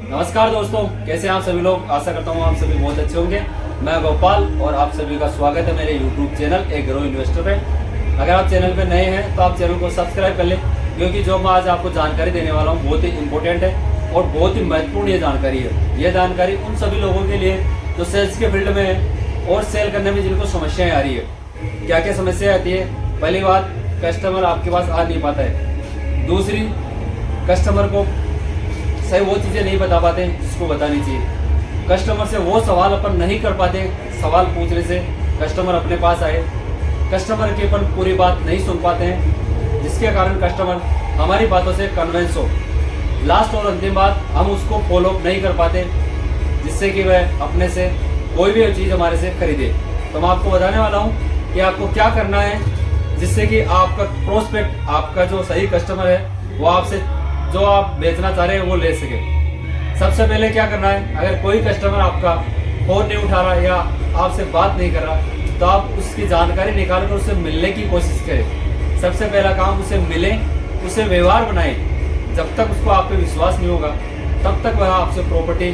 नमस्कार दोस्तों, कैसे हैं आप सभी लोग। आशा करता हूँ आप सभी बहुत अच्छे होंगे। मैं गोपाल और आप सभी का स्वागत है मेरे YouTube चैनल एक ग्रो इन्वेस्टर पे। अगर आप चैनल पे नए हैं तो आप चैनल को सब्सक्राइब कर लें, क्योंकि जो मैं आज आपको जानकारी देने वाला हूँ बहुत ही इंपॉर्टेंट है और बहुत ही महत्वपूर्ण ये जानकारी है। ये जानकारी उन सभी लोगों के लिए जो सेल्स के फील्ड में है और सेल करने में जिनको समस्याएँ आ रही है। क्या क्या समस्या आती है? पहली बात, कस्टमर आपके पास आ नहीं पाता है। दूसरी, कस्टमर को सही वो चीज़ें नहीं बता पाते जिसको बतानी चाहिए। कस्टमर से वो सवाल अपन नहीं कर पाते, सवाल पूछने से कस्टमर अपने पास आए। कस्टमर की अपन पूरी बात नहीं सुन पाते हैं, जिसके कारण कस्टमर हमारी बातों से कन्विंस हो। लास्ट और अंतिम बात, हम उसको फॉलो अप नहीं कर पाते, जिससे कि वह अपने से कोई भी चीज़ हमारे से खरीदे। तो मैं आपको बताने वाला हूँ कि आपको क्या करना है, जिससे कि आपका प्रोस्पेक्ट, आपका जो सही कस्टमर है, वो आपसे जो आप बेचना चाह रहे हैं वो ले सके। सबसे पहले क्या करना है, अगर कोई कस्टमर आपका फोन नहीं उठा रहा या आपसे बात नहीं कर रहा, तो आप उसकी जानकारी निकाल कर उससे मिलने की कोशिश करें। सबसे पहला काम, उसे मिलें, उसे व्यवहार बनाएं। जब तक उसको आप पे विश्वास नहीं होगा तब तक वह आपसे प्रॉपर्टी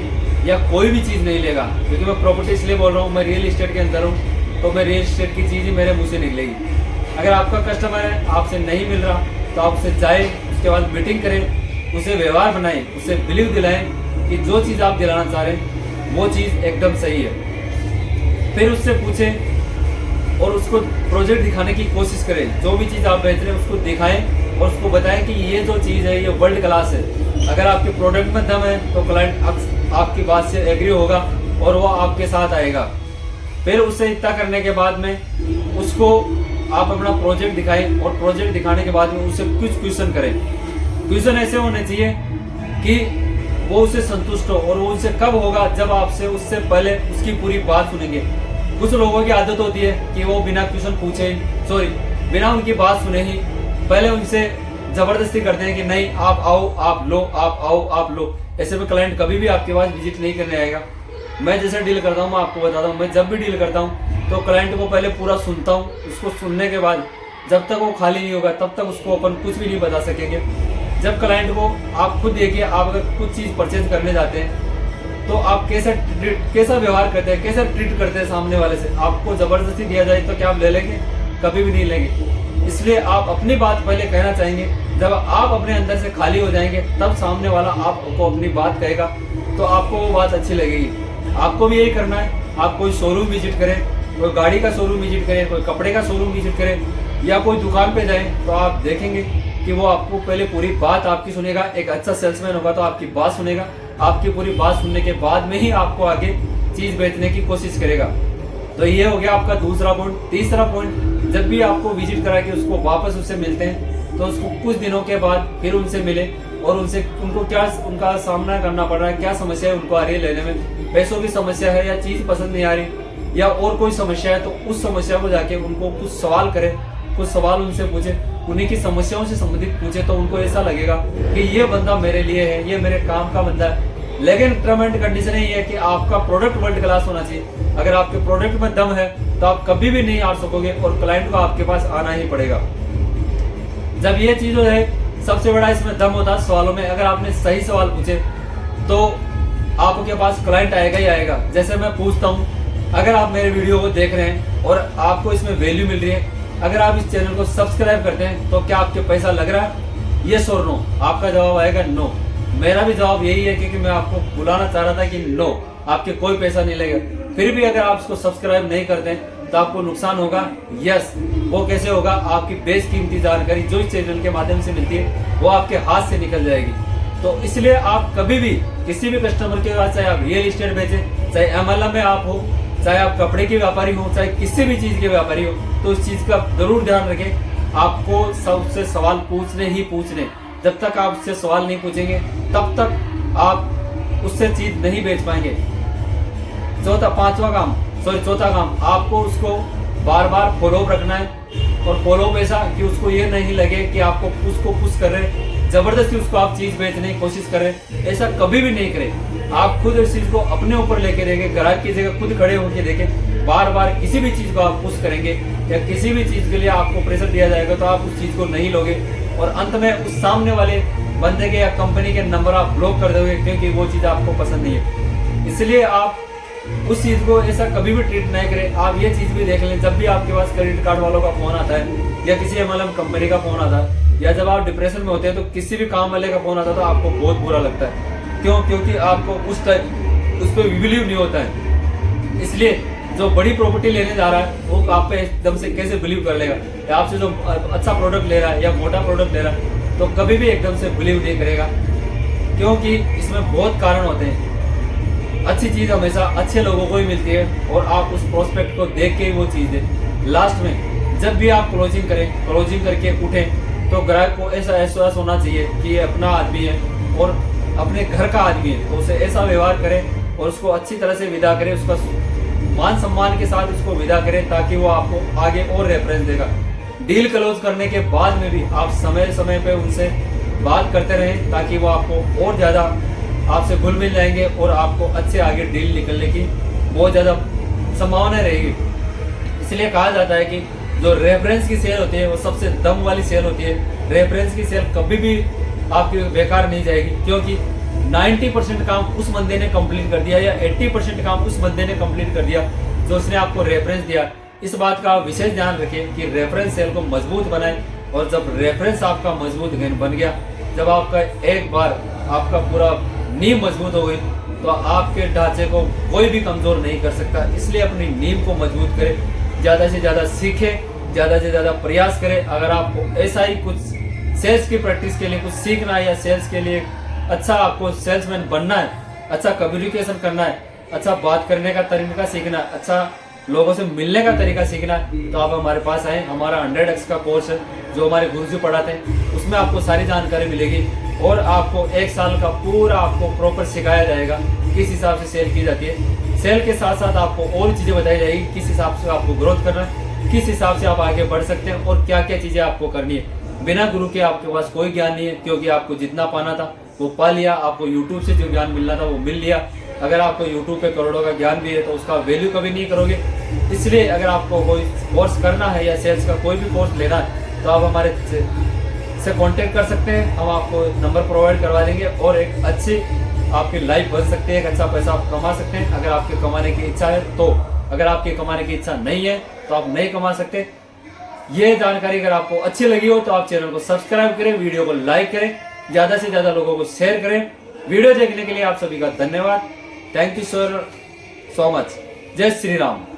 या कोई भी चीज़ नहीं लेगा। क्योंकि मैं प्रॉपर्टी इसलिए बोल रहा हूँ, मैं रियल इस्टेट के अंदर हूँ, तो मैं रियल इस्टेट की चीज़ ही मेरे मुँह से निकलेगी। अगर आपका कस्टमर है, आपसे नहीं मिल रहा, तो आप उससे जाए, उसके बाद मीटिंग करें, उसे व्यवहार बनाएं, उसे बिलीव दिलाएं कि जो चीज़ आप दिलाना चाह रहे हैं वो चीज़ एकदम सही है। फिर उससे पूछें और उसको प्रोजेक्ट दिखाने की कोशिश करें। जो भी चीज़ आप बेच रहे हैं उसको दिखाएं और उसको बताएं कि ये जो चीज़ है ये वर्ल्ड क्लास है। अगर आपके प्रोडक्ट में दम है तो क्लाइंट आपकी बात से एग्री होगा और वो आपके साथ आएगा। फिर उससे इतना करने के बाद में उसको आप अपना प्रोजेक्ट दिखाएं और प्रोजेक्ट दिखाने के बाद में उससे कुछ क्वेश्चन करें। क्वेश्चन ऐसे होने चाहिए कि वो उससे संतुष्ट हो, और वो उससे कब होगा, जब आपसे उससे पहले उसकी पूरी बात सुनेंगे। कुछ लोगों की आदत होती है कि वो बिना क्वेश्चन पूछे, बिना उनकी बात सुने ही पहले उनसे जबरदस्ती करते हैं कि नहीं आप आओ, आप लो, आप आओ, आप लो। ऐसे में क्लाइंट कभी भी आपके पास विजिट नहीं करने आएगा। मैं जैसे डील करता हूँ, मैं आपको बताता हूँ, मैं जब भी डील करता हूँ तो क्लाइंट को पहले पूरा सुनता हूँ। उसको सुनने के बाद जब तक वो खाली नहीं होगा तब तक उसको अपन कुछ भी नहीं बता सकेंगे। जब क्लाइंट को आप खुद देखिए, आप अगर कुछ चीज़ परचेज करने जाते हैं तो आप कैसा व्यवहार करते हैं, कैसा ट्रीट करते हैं सामने वाले से। आपको ज़बरदस्ती दिया जाए तो क्या आप ले लेंगे? कभी भी नहीं लेंगे। इसलिए आप अपनी बात पहले कहना चाहेंगे। जब आप अपने अंदर से खाली हो जाएंगे तब सामने वाला आपको अपनी बात कहेगा, तो आपको वो बात अच्छी लगेगी। आपको भी यही करना है। आप कोई शोरूम विजिट करें, कोई गाड़ी का शोरूम विजिट करें, कोई कपड़े का शोरूम विजिट करें या कोई दुकान पे जाएं, तो आप देखेंगे कि वो आपको पहले पूरी बात आपकी सुनेगा। एक अच्छा सेल्समैन होगा तो आपकी बात सुनेगा। आपकी पूरी बात सुनने के बाद में ही आपको आगे चीज़ बेचने की कोशिश करेगा। तो ये हो गया आपका दूसरा पॉइंट। तीसरा पॉइंट, जब भी आपको विजिट करा के उसको वापस उससे मिलते हैं तो उसको कुछ दिनों के बाद फिर उनसे मिले और उनको क्या उनका सामना करना पड़ रहा है, क्या समस्या है उनको आ रही है लेने में। पैसों की समस्या है या चीज़ पसंद नहीं आ रही या और कोई समस्या है, तो उस समस्या को जाके उनको कुछ सवाल करें, कुछ सवाल उनसे पूछे, उन्हीं की समस्याओं से संबंधित पूछे, तो उनको ऐसा लगेगा कि ये बंदा मेरे लिए है, ये मेरे काम का बंदा है। लेकिन टर्म एंड कंडीशन ये है कि आपका प्रोडक्ट वर्ल्ड क्लास होना चाहिए। अगर आपके प्रोडक्ट में दम है तो आप कभी भी नहीं आ सकोगे और क्लाइंट को आपके पास आना ही पड़ेगा। जब ये चीज़ है, सबसे बड़ा इसमें दम होता है सवालों में। अगर आपने सही सवाल पूछे तो आपके पास क्लाइंट आएगा ही आएगा। जैसे मैं पूछता हूँ, अगर आप मेरे वीडियो को देख रहे हैं और आपको इसमें वैल्यू मिल रही है, अगर आप इस चैनल को सब्सक्राइब करते हैं, तो क्या आपके पैसा लग रहा है? यस और नो। आपका जवाब आएगा नो। मेरा भी जवाब यही है, क्योंकि मैं आपको बुलाना चाह रहा था कि नो, आपके कोई पैसा नहीं लगेगा। फिर भी अगर आप इसको सब्सक्राइब नहीं करते हैं तो आपको नुकसान होगा। यस, वो कैसे होगा? आपकी बेशकीमती जानकारी जो इस चैनल के माध्यम से मिलती है वो आपके हाथ से निकल जाएगी। तो इसलिए आप कभी भी किसी भी कस्टमर के पास, चाहे आप रियल इस्टेट बेचें, चाहे MLM में आप हो, चाहे आप कपड़े के व्यापारी हो, चाहे किसी भी चीज़ के व्यापारी हो, तो इस चीज़ का जरूर ध्यान रखें। आपको सबसे सवाल पूछने ही पूछने। जब तक आप उससे सवाल नहीं पूछेंगे तब तक आप उससे चीज़ नहीं बेच पाएंगे। चौथा काम, आपको उसको बार बार फॉलोअप रखना है। और फॉलोअप ऐसा कि उसको ये नहीं लगे कि आपको उसको पुश कर रहे, जबरदस्ती उसको आप चीज़ बेचने की कोशिश करें। ऐसा कभी भी नहीं करें। आप खुद इस चीज़ को अपने ऊपर लेके देखें, ग्राहक की जगह खुद खड़े होकर देखें। बार बार किसी भी चीज़ को आप पुश करेंगे या किसी भी चीज़ के लिए आपको प्रेशर दिया जाएगा तो आप उस चीज़ को नहीं लोगे और अंत में उस सामने वाले बंदे के या कंपनी के नंबर आप ब्लॉक कर दोगे, क्योंकि वो चीज़ आपको पसंद नहीं है। इसलिए आप उस चीज़ को ऐसा कभी भी ट्रीट नहीं करें। आप ये चीज़ भी देख लें, जब भी आपके पास क्रेडिट कार्ड वालों का फ़ोन आता है या किसी MLM कंपनी का फ़ोन आता है, या जब आप डिप्रेशन में होते हैं तो किसी भी काम वाले का फ़ोन आता है तो आपको बहुत बुरा लगता है। क्यों? क्योंकि आपको उस पर बिलीव नहीं होता है। इसलिए जो बड़ी प्रॉपर्टी लेने जा रहा है वो आप पे एकदम से कैसे बिलीव कर लेगा, या आपसे जो अच्छा प्रोडक्ट ले रहा है या मोटा प्रोडक्ट ले रहा है तो कभी भी एकदम से बिलीव नहीं करेगा, क्योंकि इसमें बहुत कारण होते हैं। अच्छी चीज़ हमेशा अच्छे लोगों को ही मिलती है, और आप उस प्रोस्पेक्ट को देख के ही वो चीज़ दें। लास्ट में जब भी आप क्लोजिंग करें, क्लोजिंग करके उठें तो ग्राहक को ऐसा एहसास होना चाहिए कि ये अपना आदमी है और अपने घर का आदमी है, तो उसे ऐसा व्यवहार करें और उसको अच्छी तरह से विदा करें, उसका मान सम्मान के साथ उसको विदा करें, ताकि वो आपको आगे और रेफरेंस देगा। डील क्लोज करने के बाद में भी आप समय समय पे उनसे बात करते रहें, ताकि वो आपको और ज़्यादा आपसे घुल मिल जाएंगे और आपको अच्छे आगे डील निकलने की बहुत ज़्यादा संभावना रहेगी। इसलिए कहा जाता है कि जो रेफरेंस की सेल होती है वो सबसे दम वाली सेल होती है। रेफरेंस की सेल कभी भी आपकी बेकार नहीं जाएगी, क्योंकि 90% काम उस बंदे ने कंप्लीट कर दिया या 80% काम उस बंदे ने कंप्लीट कर दिया जो उसने आपको रेफरेंस दिया। इस बात का विशेष ध्यान रखें कि रेफरेंस सेल को मजबूत बनाएं, और जब रेफरेंस आपका मजबूत बन गया, जब आपका एक बार आपका पूरा नींव मजबूत हो गई, तो आपके ढांचे को कोई भी कमजोर नहीं कर सकता। इसलिए अपनी नींव को मजबूत करें, ज़्यादा से ज़्यादा सीखें, ज़्यादा से ज़्यादा प्रयास करें। अगर आपको ऐसा ही कुछ सेल्स की प्रैक्टिस के लिए कुछ सीखना है, या सेल्स के लिए अच्छा आपको सेल्समैन बनना है, अच्छा कम्युनिकेशन करना है, अच्छा बात करने का तरीका सीखना है, अच्छा लोगों से मिलने का तरीका सीखना है, तो आप हमारे पास आएँ। हमारा 100x का कोर्स है जो हमारे गुरुजी पढ़ाते हैं, उसमें आपको सारी जानकारी मिलेगी, और आपको 1 साल का पूरा आपको प्रॉपर सिखाया जाएगा किस हिसाब से सेल की जाती है। सेल के साथ साथ आपको और चीज़ें बताई जाएगी, किस हिसाब से आपको ग्रोथ करना है, किस हिसाब से आप आगे बढ़ सकते हैं, और क्या क्या चीज़ें आपको करनी है। बिना गुरु के आपके पास कोई ज्ञान नहीं है, क्योंकि आपको जितना पाना था वो पा लिया, आपको यूट्यूब से जो ज्ञान मिलना था वो मिल लिया। अगर आपको यूट्यूब पे करोड़ों का ज्ञान भी है तो उसका वैल्यू कभी नहीं करोगे। इसलिए अगर आपको कोई कोर्स करना है या सेल्स का कोई भी कोर्स लेना है तो आप हमारे से कांटेक्ट कर सकते हैं, हम आपको नंबर प्रोवाइड करवा देंगे, और एक अच्छी आपकी लाइफ बन सकती है, एक अच्छा पैसा आप कमा सकते हैं अगर आपके कमाने की इच्छा है तो। अगर आपकी कमाने की इच्छा नहीं है तो आप नहीं कमा सकते। ये जानकारी अगर आपको अच्छी लगी हो तो आप चैनल को सब्सक्राइब करें, वीडियो को लाइक करें, ज़्यादा से ज़्यादा लोगों को शेयर करें। वीडियो देखने के लिए आप सभी का धन्यवाद। Thank you so much. जय श्री राम।